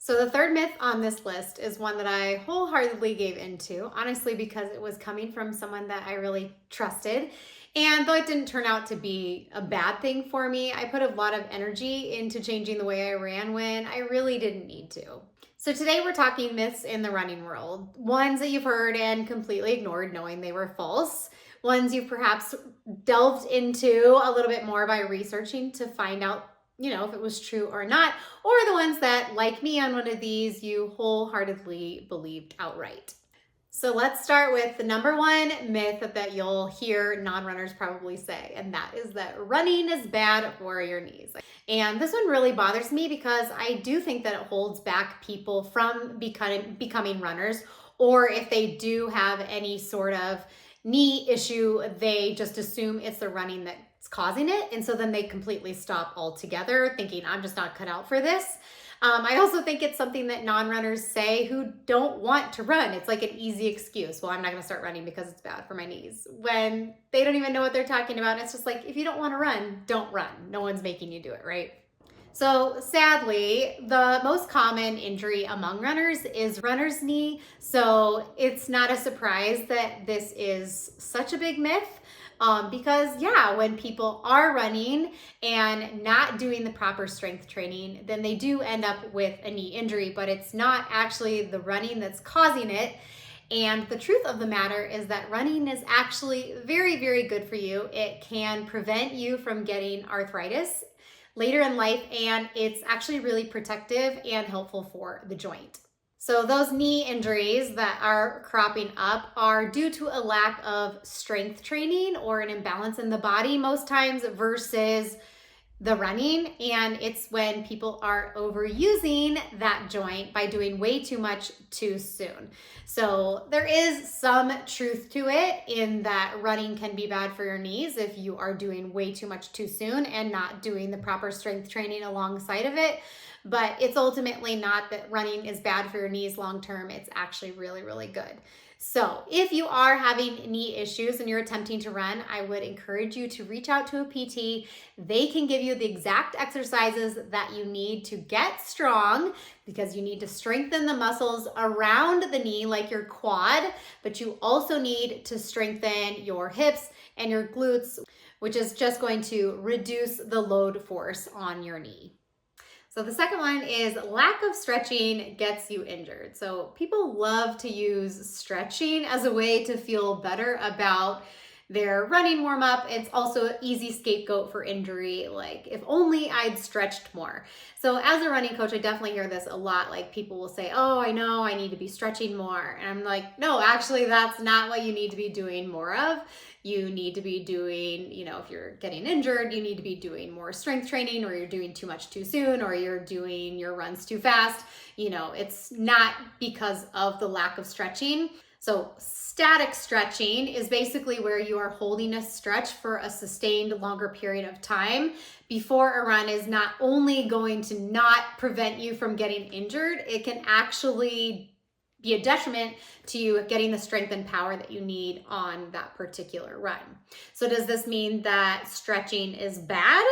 So the third myth on this list is one that I wholeheartedly gave into, honestly, because it was coming from someone that I really trusted. And though it didn't turn out to be a bad thing for me, I put a lot of energy into changing the way I ran when I really didn't need to. So today we're talking myths in the running world, ones that you've heard and completely ignored knowing they were false, ones you've perhaps delved into a little bit more by researching to find out if it was true or not, or the ones that, like me on one of these, you wholeheartedly believed outright. So let's start with the number one myth that you'll hear non-runners probably say, and that is that running is bad for your knees. And this one really bothers me because I do think that it holds back people from becoming runners, or if they do have any sort of knee issue, they just assume it's the running that's causing it. And so then they completely stop altogether thinking, I'm just not cut out for this. I also think it's something that non-runners say who don't want to run. It's like an easy excuse. Well, I'm not going to start running because it's bad for my knees, when they don't even know what they're talking about. It's just like, if you don't want to run, don't run. No one's making you do it, right? So sadly, the most common injury among runners is runner's knee. So it's not a surprise that this is such a big myth. Because when people are running and not doing the proper strength training, then they do end up with a knee injury, but it's not actually the running that's causing it. And the truth of the matter is that running is actually very, very good for you. It can prevent you from getting arthritis later in life, and it's actually really protective and helpful for the joint. So those knee injuries that are cropping up are due to a lack of strength training or an imbalance in the body most times versus the running. And it's when people are overusing that joint by doing way too much too soon. So there is some truth to it in that running can be bad for your knees if you are doing way too much too soon and not doing the proper strength training alongside of it. But it's ultimately not that running is bad for your knees long term. It's actually really, really good. So if you are having knee issues and you're attempting to run, I would encourage you to reach out to a PT. They can give you the exact exercises that you need to get strong, because you need to strengthen the muscles around the knee, like your quad, but you also need to strengthen your hips and your glutes, which is just going to reduce the load force on your knee. So the second one is lack of stretching gets you injured. So people love to use stretching as a way to feel better about their running warm up. It's also an easy scapegoat for injury. Like, if only I'd stretched more. So as a running coach, I definitely hear this a lot. Like, people will say, oh, I know I need to be stretching more. And I'm like, no, actually, that's not what you need to be doing more of. You need to be doing, if you're getting injured, you need to be doing more strength training, or you're doing too much too soon, or you're doing your runs too fast. It's not because of the lack of stretching. So static stretching is basically where you are holding a stretch for a sustained longer period of time before a run is not only going to not prevent you from getting injured, it can actually be a detriment to you getting the strength and power that you need on that particular run. So does this mean that stretching is bad?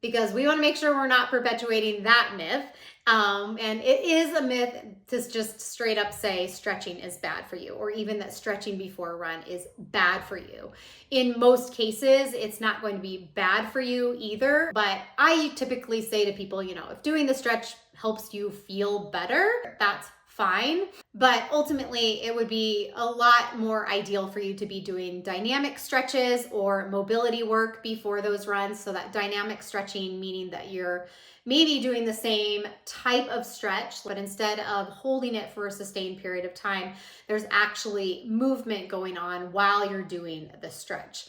Because we want to make sure we're not perpetuating that myth. And it is a myth to just straight up say stretching is bad for you, or even that stretching before a run is bad for you. In most cases, it's not going to be bad for you either. But I typically say to people, if doing the stretch helps you feel better, that's fine. But ultimately, it would be a lot more ideal for you to be doing dynamic stretches or mobility work before those runs. So that dynamic stretching, meaning that you're maybe doing the same type of stretch, but instead of holding it for a sustained period of time, there's actually movement going on while you're doing the stretch.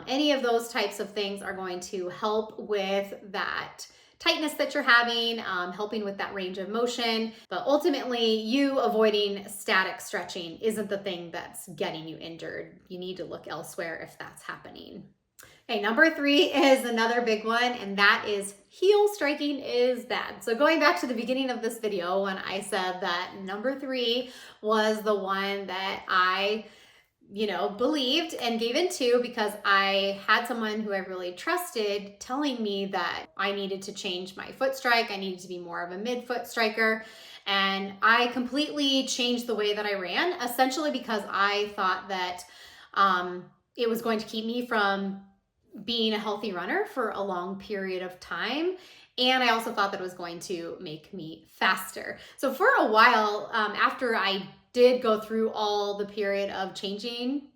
Any of those types of things are going to help with that tightness that you're having, helping with that range of motion. But ultimately, you avoiding static stretching isn't the thing that's getting you injured. You need to look elsewhere if that's happening. Okay, number 3 is another big one, and that is heel striking is bad. So going back to the beginning of this video when I said that number 3 was the one that I believed and gave into because I had someone who I really trusted telling me that I needed to change my foot strike. I needed to be more of a midfoot striker. And I completely changed the way that I ran, essentially because I thought that it was going to keep me from being a healthy runner for a long period of time. And I also thought that it was going to make me faster. So for a while, after I did go through all the period of changing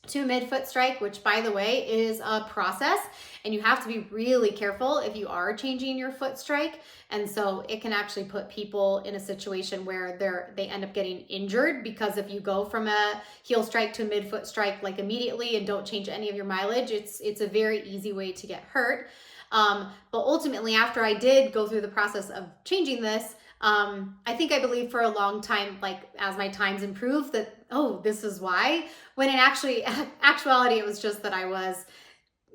to midfoot strike, which by the way is a process, and you have to be really careful if you are changing your foot strike. And so it can actually put people in a situation where they end up getting injured, because if you go from a heel strike to a midfoot strike like immediately and don't change any of your mileage, it's a very easy way to get hurt. But ultimately, after I did go through the process of changing this, I believed for a long time, like as my times improved, that, oh, this is why, when in actuality, it was just that I was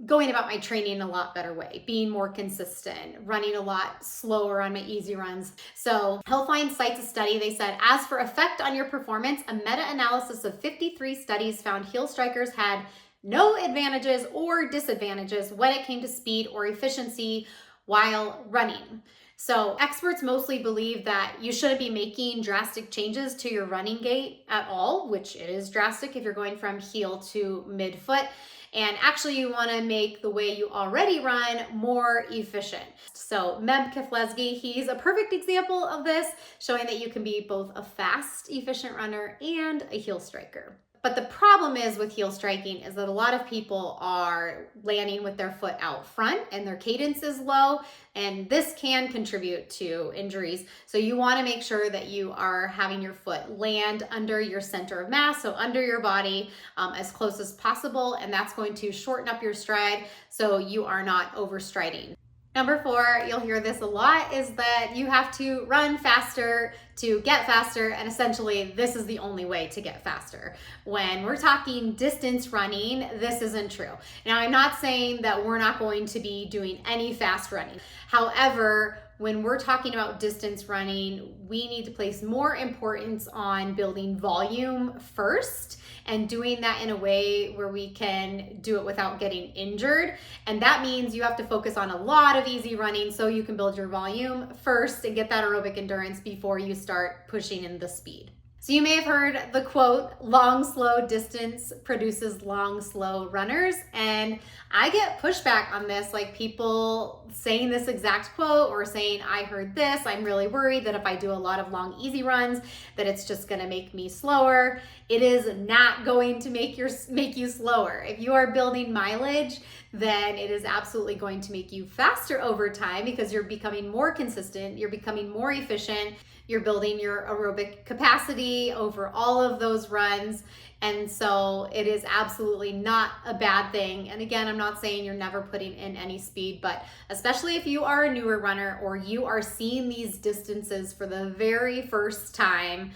going about my training in a lot better way, being more consistent, running a lot slower on my easy runs. So Healthline cites a study. They said, as for effect on your performance, a meta-analysis of 53 studies found heel strikers had no advantages or disadvantages when it came to speed or efficiency while running. So experts mostly believe that you shouldn't be making drastic changes to your running gait at all, which it is drastic if you're going from heel to midfoot. And actually you want to make the way you already run more efficient. So Meb Keflezighi, he's a perfect example of this, showing that you can be both a fast, efficient runner and a heel striker. But the problem is with heel striking is that a lot of people are landing with their foot out front and their cadence is low, and this can contribute to injuries. So you want to make sure that you are having your foot land under your center of mass, so under your body, as close as possible, and that's going to shorten up your stride so you are not overstriding. Number 4, you'll hear this a lot, is that you have to run faster to get faster, and essentially this is the only way to get faster. When we're talking distance running, this isn't true. Now, I'm not saying that we're not going to be doing any fast running. However, when we're talking about distance running, we need to place more importance on building volume first and doing that in a way where we can do it without getting injured. And that means you have to focus on a lot of easy running so you can build your volume first and get that aerobic endurance before you start pushing in the speed. So you may have heard the quote, long, slow distance produces long, slow runners. And I get pushback on this, like people saying this exact quote or saying, I heard this, I'm really worried that if I do a lot of long, easy runs, that it's just gonna make me slower. It is not going to make you slower. If you are building mileage, then it is absolutely going to make you faster over time because you're becoming more consistent, you're becoming more efficient, you're building your aerobic capacity over all of those runs. And so it is absolutely not a bad thing. And again, I'm not saying you're never putting in any speed, but especially if you are a newer runner or you are seeing these distances for the very first time,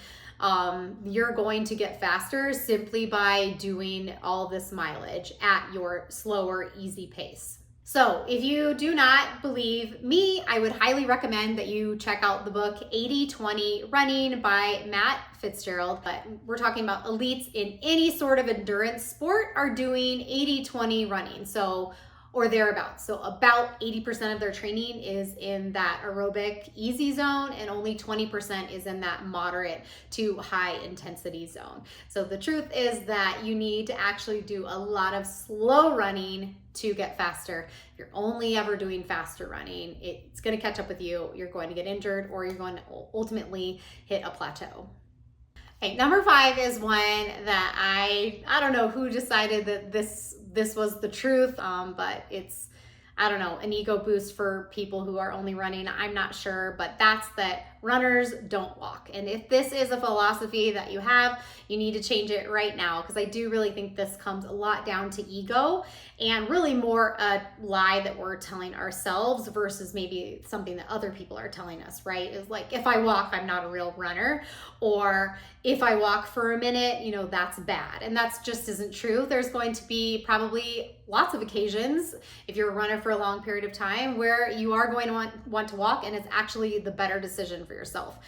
you're going to get faster simply by doing all this mileage at your slower, easy pace. So if you do not believe me, I would highly recommend that you check out the book 80-20 Running by Matt Fitzgerald. But we're talking about elites in any sort of endurance sport are doing 80-20 running. Or thereabouts. So about 80% of their training is in that aerobic easy zone and only 20% is in that moderate to high intensity zone. So the truth is that you need to actually do a lot of slow running to get faster. If you're only ever doing faster running, it's going to catch up with you. You're going to get injured or you're going to ultimately hit a plateau. Okay, number 5 is one that I don't know who decided that this was the truth, but it's, I don't know, an ego boost for people who are only running. I'm not sure, but that's that runners don't walk. And if this is a philosophy that you have, you need to change it right now, because I do really think this comes a lot down to ego and really more a lie that we're telling ourselves versus maybe something that other people are telling us, right? Is like, if I walk, I'm not a real runner, or if I walk for a minute, that's bad. And that's just isn't true. There's going to be probably lots of occasions, if you're a runner for a long period of time, where you are going to want to walk, and it's actually the better decision for yourself.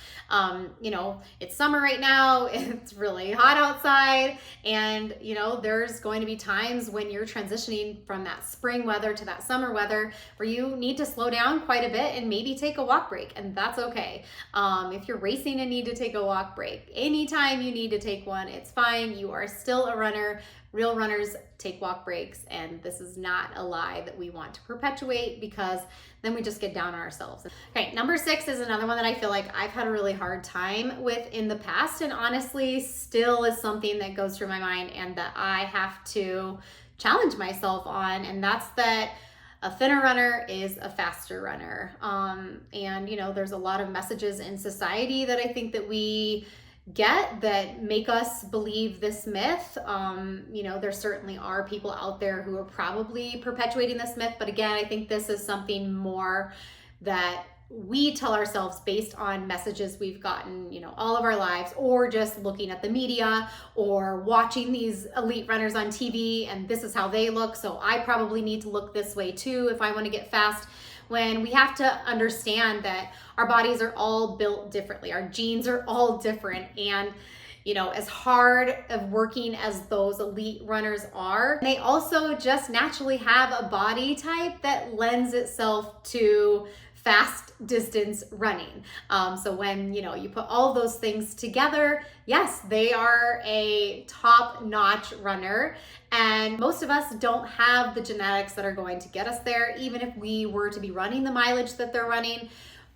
It's summer right now, it's really hot outside, and there's going to be times when you're transitioning from that spring weather to that summer weather where you need to slow down quite a bit and maybe take a walk break, and that's okay. If you're racing and need to take a walk break, anytime you need to take one, it's fine. You are still a runner. Real runners take walk breaks, and this is not a lie that we want to perpetuate, because then we just get down on ourselves. Okay, number 6 is another one that I feel like I've had a really hard time with in the past, and honestly still is something that goes through my mind and that I have to challenge myself on, and that's that a thinner runner is a faster runner. There's a lot of messages in society that I think that we get that make us believe this myth. There certainly are people out there who are probably perpetuating this myth, but again, I think this is something more that we tell ourselves based on messages we've gotten, all of our lives, or just looking at the media or watching these elite runners on TV, and this is how they look, so I probably need to look this way too if I want to get fast. When we have to understand that our bodies are all built differently, our genes are all different, and as hard of working as those elite runners are, they also just naturally have a body type that lends itself to fast distance running. So when you put all those things together, yes, they are a top-notch runner, and most of us don't have the genetics that are going to get us there. Even if we were to be running the mileage that they're running,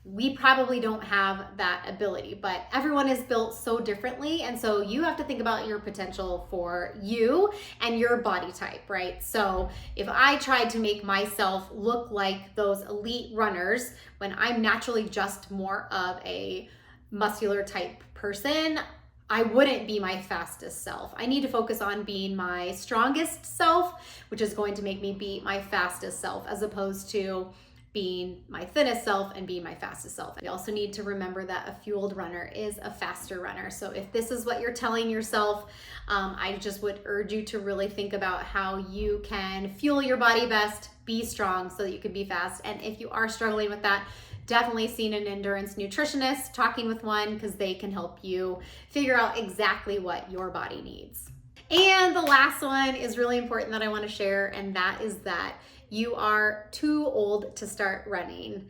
we probably don't have that ability, but everyone is built so differently. And so you have to think about your potential for you and your body type, right? So if I tried to make myself look like those elite runners when I'm naturally just more of a muscular type person, I wouldn't be my fastest self. I need to focus on being my strongest self, which is going to make me be my fastest self, as opposed to being my thinnest self and being my fastest self. We also need to remember that a fueled runner is a faster runner. So if this is what you're telling yourself, I just would urge you to really think about how you can fuel your body best, be strong so that you can be fast. And if you are struggling with that, definitely seeing an endurance nutritionist, talking with one, because they can help you figure out exactly what your body needs. And the last one is really important that I want to share, and that is that you are too old to start running.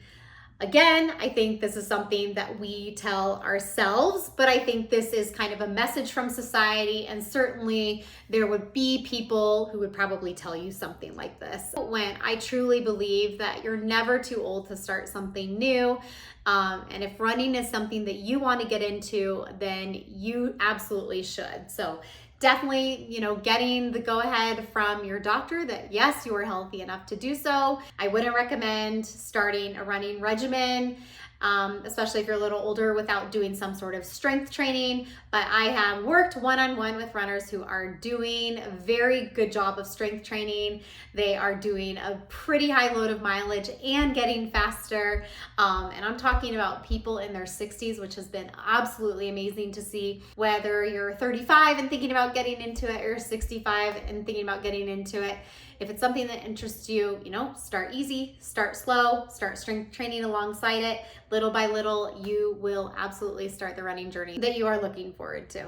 Again, I think this is something that we tell ourselves, but I think this is kind of a message from society, and certainly there would be people who would probably tell you something like this. When I truly believe that you're never too old to start something new, and if running is something that you want to get into, then you absolutely should. So definitely, getting the go-ahead from your doctor that yes, you are healthy enough to do so. I wouldn't recommend starting a running regimen, especially if you're a little older, without doing some sort of strength training. But I have worked one-on-one with runners who are doing a very good job of strength training. They are doing a pretty high load of mileage and getting faster. And I'm talking about people in their 60s, which has been absolutely amazing to see. Whether you're 35 and thinking about getting into it, or 65 and thinking about getting into it, if it's something that interests you, start easy, start slow, start strength training alongside it. Little by little, you will absolutely start the running journey that you are looking forward to.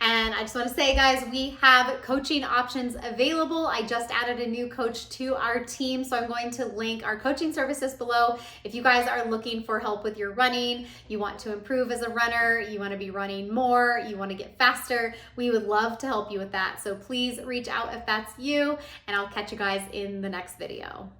And I just want to say, guys, we have coaching options available. I just added a new coach to our team, so I'm going to link our coaching services below. If you guys are looking for help with your running, you want to improve as a runner, you want to be running more, you want to get faster, we would love to help you with that. So please reach out if that's you, and I'll catch you guys in the next video.